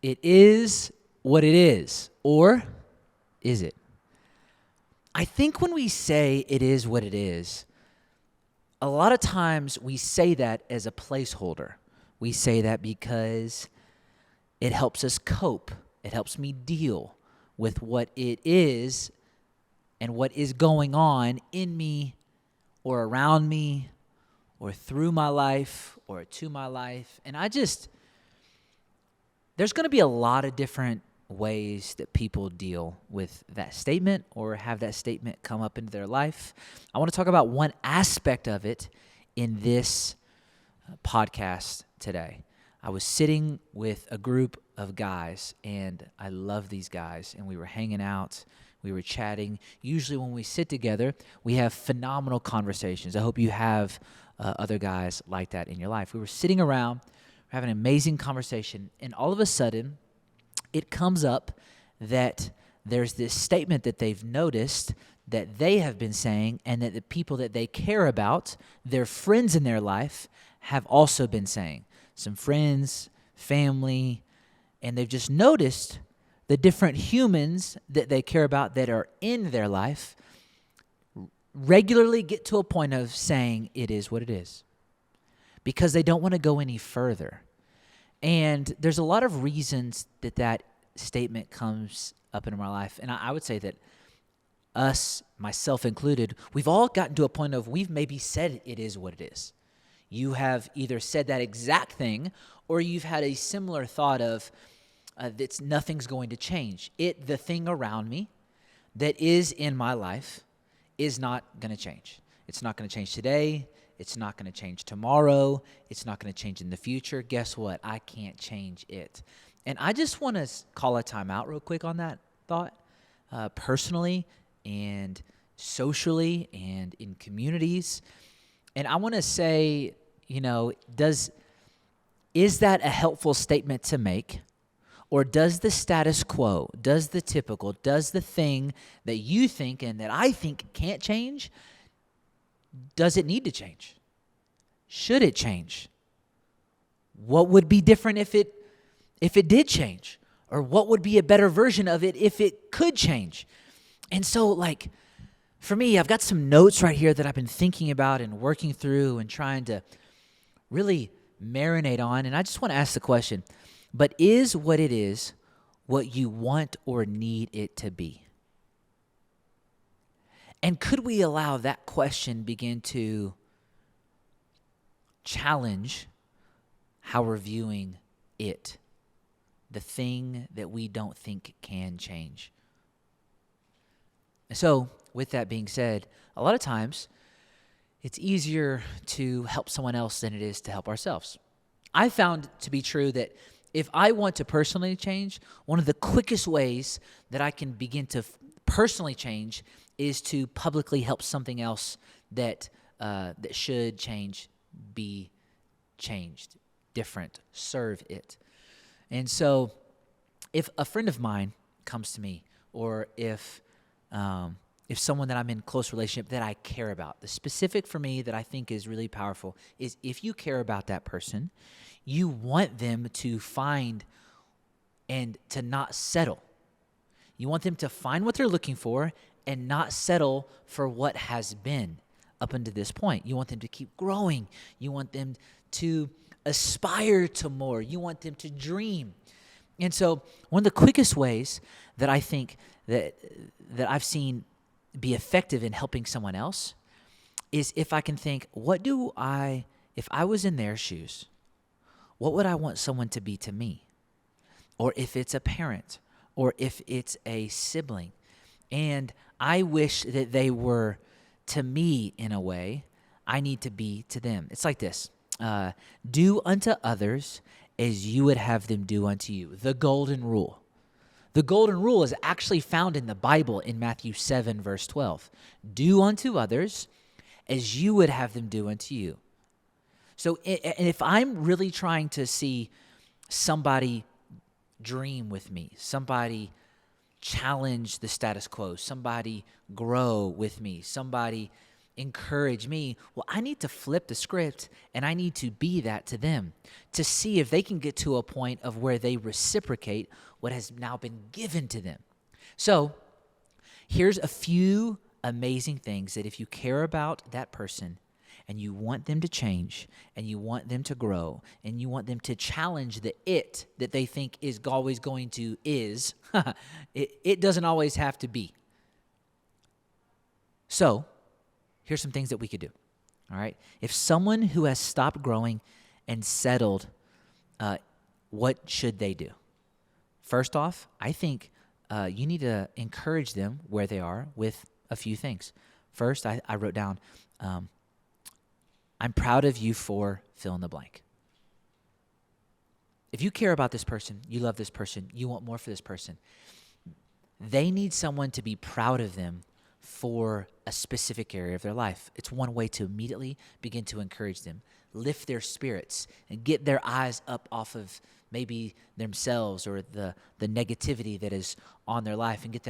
It is what it is, or is it? I think when we say it is what it is, a lot of times we say that as a placeholder. We say that because it helps us cope. It helps me deal with what it is and what is going on in me or around me or through my life or to my life. And there's going to be a lot of different ways that people deal with that statement or have that statement come up into their life. I want to talk about one aspect of it in this podcast today. I was sitting with a group of guys, and I love these guys, and we were hanging out. We were chatting. Usually when we sit together, we have phenomenal conversations. I hope you have other guys like that in your life. We were sitting around, having an amazing conversation, and all of a sudden, it comes up that there's this statement that they've noticed that they have been saying and that the people that they care about, their friends in their life, have also been saying. Some friends, family, and they've just noticed the different humans that they care about that are in their life regularly get to a point of saying it is what it is because they don't want to go any further. And there's a lot of reasons that statement comes up in my life. And I would say that us, myself included, we've all gotten to a point of we've maybe said it is what it is. You have either said that exact thing or you've had a similar thought of that nothing's going to change. The thing around me that is in my life is not going to change. It's not going to change today. It's not going to change tomorrow. It's not going to change in the future. Guess what? I can't change it. And I just want to call a timeout real quick on that thought, personally and socially and in communities. And I want to say, is that a helpful statement to make? Or does the status quo, does the typical, does the thing that you think and that I think can't change, does it need to change? Should it change? What would be different if it did change? Or what would be a better version of it if it could change? And so, for me, I've got some notes right here that I've been thinking about and working through and trying to really marinate on. And I just want to ask the question, but is what it is what you want or need it to be? And could we allow that question begin to challenge how we're viewing it, the thing that we don't think can change? So, with that being said, a lot of times it's easier to help someone else than it is to help ourselves. I found to be true that if I want to personally change, one of the quickest ways that I can begin to personally change is to publicly help something else that should change be changed, different, serve it. And so if a friend of mine comes to me, or if someone that I'm in close relationship that I care about, the specific for me that I think is really powerful is if you care about that person, you want them to find and to not settle. You want them to find what they're looking for and not settle for what has been up until this point. You want them to keep growing. You want them to aspire to more. You want them to dream. And so one of the quickest ways that I think that I've seen be effective in helping someone else is if I can think, if I was in their shoes, what would I want someone to be to me? Or if it's a parent, or if it's a sibling, and I wish that they were to me in a way, I need to be to them. It's like this. Do unto others as you would have them do unto you. The golden rule. The golden rule is actually found in the Bible in Matthew 7, verse 12. Do unto others as you would have them do unto you. So if I'm really trying to see somebody dream with me, somebody challenge the status quo, somebody grow with me, somebody encourage me, well, I need to flip the script and I need to be that to them to see if they can get to a point of where they reciprocate what has now been given to them. So here's a few amazing things that if you care about that person and you want them to change and you want them to grow and you want them to challenge the it that they think is always going to is, it doesn't always have to be. So here's some things that we could do, all right? If someone who has stopped growing and settled, what should they do? First off, I think you need to encourage them where they are with a few things. First, I wrote down, I'm proud of you for fill in the blank. If you care about this person, you love this person, you want more for this person, they need someone to be proud of them for a specific area of their life. It's one way to immediately begin to encourage them, lift their spirits, and get their eyes up off of maybe themselves or the negativity that is on their life, and get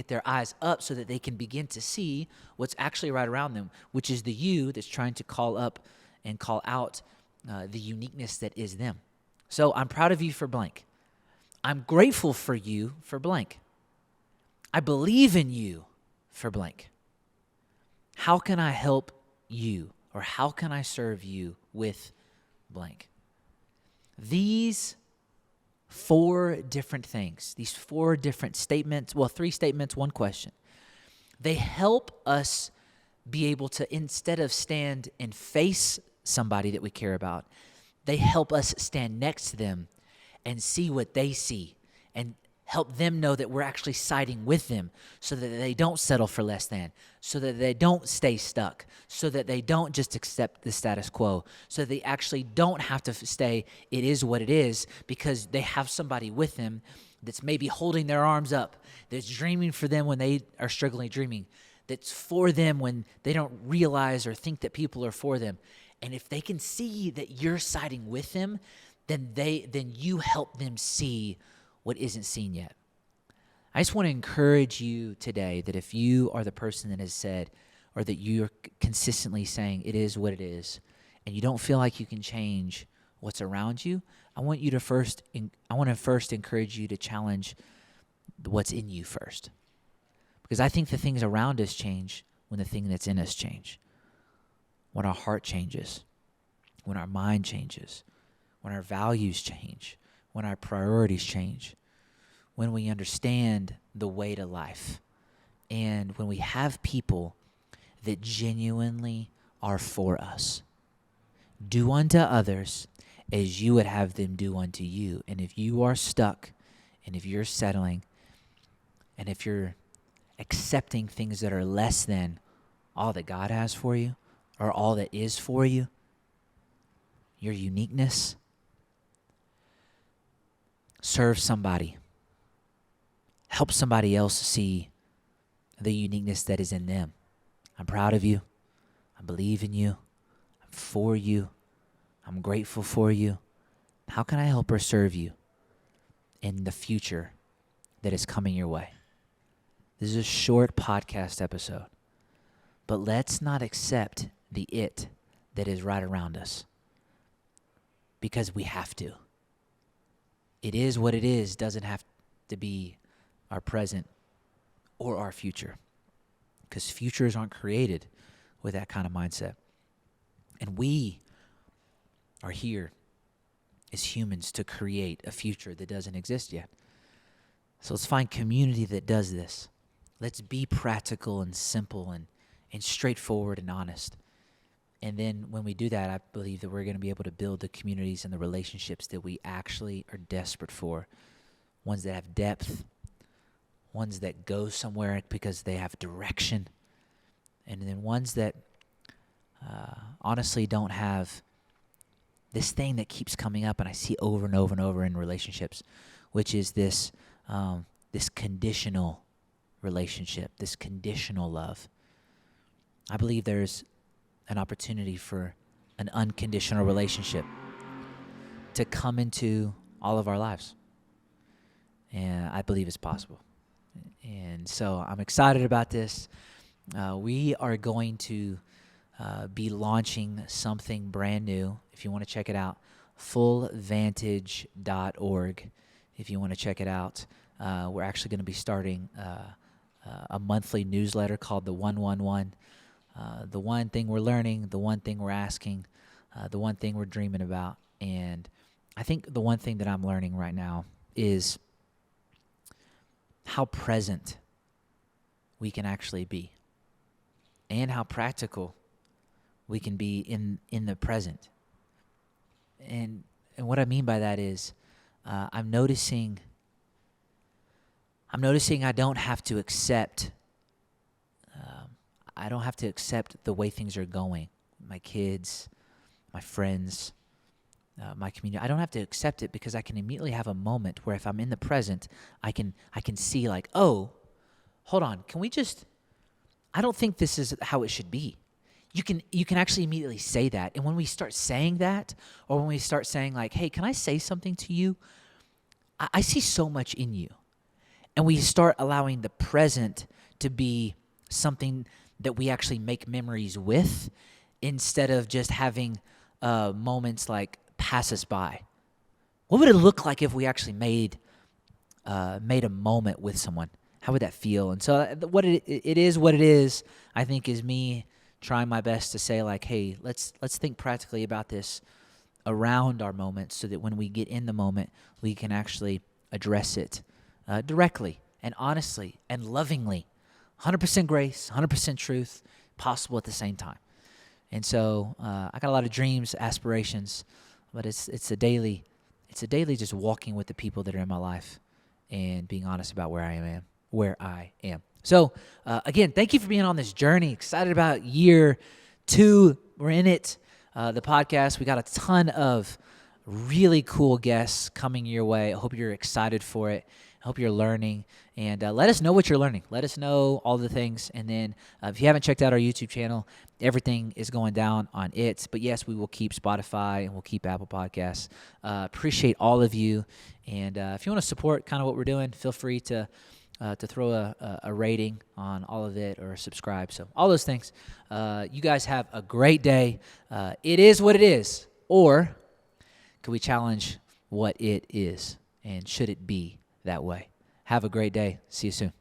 their eyes up so that they can begin to see what's actually right around them, which is the you that's trying to call up and call out the uniqueness that is them. So I'm proud of you for blank. I'm grateful for you for blank. I believe in you for blank. How can I help you, or how can I serve you with blank? These 4 different things, these 4 different statements, 3 statements, 1 question, they help us be able to, instead of stand and face somebody that we care about, they help us stand next to them and see what they see and help them know that we're actually siding with them so that they don't settle for less than, so that they don't stay stuck, so that they don't just accept the status quo, so they actually don't have to stay, it is what it is, because they have somebody with them that's maybe holding their arms up, that's dreaming for them when they are struggling dreaming, that's for them when they don't realize or think that people are for them. And if they can see that you're siding with them, then you help them see what isn't seen yet. I just want to encourage you today that if you are the person that has said, or that you're consistently saying it is what it is, and you don't feel like you can change what's around you, I want to first encourage you to challenge what's in you first. Because I think the things around us change when the thing that's in us change. When our heart changes, when our mind changes, when our values change, when our priorities change, when we understand the way to life, and when we have people that genuinely are for us. Do unto others as you would have them do unto you. And if you are stuck, and if you're settling, and if you're accepting things that are less than all that God has for you, or all that is for you, your uniqueness, serve somebody. Help somebody else see the uniqueness that is in them. I'm proud of you. I believe in you. I'm for you. I'm grateful for you. How can I help or serve you in the future that is coming your way? This is a short podcast episode, but let's not accept the it that is right around us, because we have to. It is what it is, doesn't have to be our present or our future, because futures aren't created with that kind of mindset. And we are here as humans to create a future that doesn't exist yet. So let's find community that does this. Let's be practical and simple and straightforward and honest. And then when we do that, I believe that we're going to be able to build the communities and the relationships that we actually are desperate for. Ones that have depth, ones that go somewhere because they have direction, and then ones that honestly don't have this thing that keeps coming up, and I see over and over and over in relationships, which is this conditional relationship, this conditional love. I believe there's an opportunity for an unconditional relationship to come into all of our lives. And I believe it's possible. And so I'm excited about this. We are going to be launching something brand new. If you want to check it out, fullvantage.org. If you want to check it out, we're actually going to be starting a monthly newsletter called the 111. The one thing we're learning, the one thing we're asking, the one thing we're dreaming about. And I think the one thing that I'm learning right now is how present we can actually be and how practical we can be in the present. And what I mean by that is I'm noticing I don't have to accept the way things are going. My kids, my friends, my community. I don't have to accept it because I can immediately have a moment where if I'm in the present, I can see like, oh, hold on, I don't think this is how it should be. You can actually immediately say that. And when we start saying that, or when we start saying like, hey, can I say something to you? I see so much in you. And we start allowing the present to be something that we actually make memories with instead of just having moments like pass us by. What would it look like if we actually made a moment with someone? How would that feel? And so what it is, what it is, I think is me trying my best to say like, hey, let's think practically about this around our moments so that when we get in the moment, we can actually address it directly and honestly and lovingly. 100% grace, 100% truth, possible at the same time. And so I got a lot of dreams, aspirations, but it's a daily just walking with the people that are in my life and being honest about where I am. So, again, thank you for being on this journey. Excited about year 2. We're in it. The podcast, we got a ton of really cool guests coming your way. I hope you're excited for it. I hope you're learning. And let us know what you're learning. Let us know all the things. And then if you haven't checked out our YouTube channel, everything is going down on it. But, yes, we will keep Spotify and we'll keep Apple Podcasts. Appreciate all of you. And if you want to support kind of what we're doing, feel free to throw a rating on all of it or subscribe. So all those things. You guys have a great day. It is what it is. Or can we challenge what it is? And should it be that way? Have a great day. See you soon.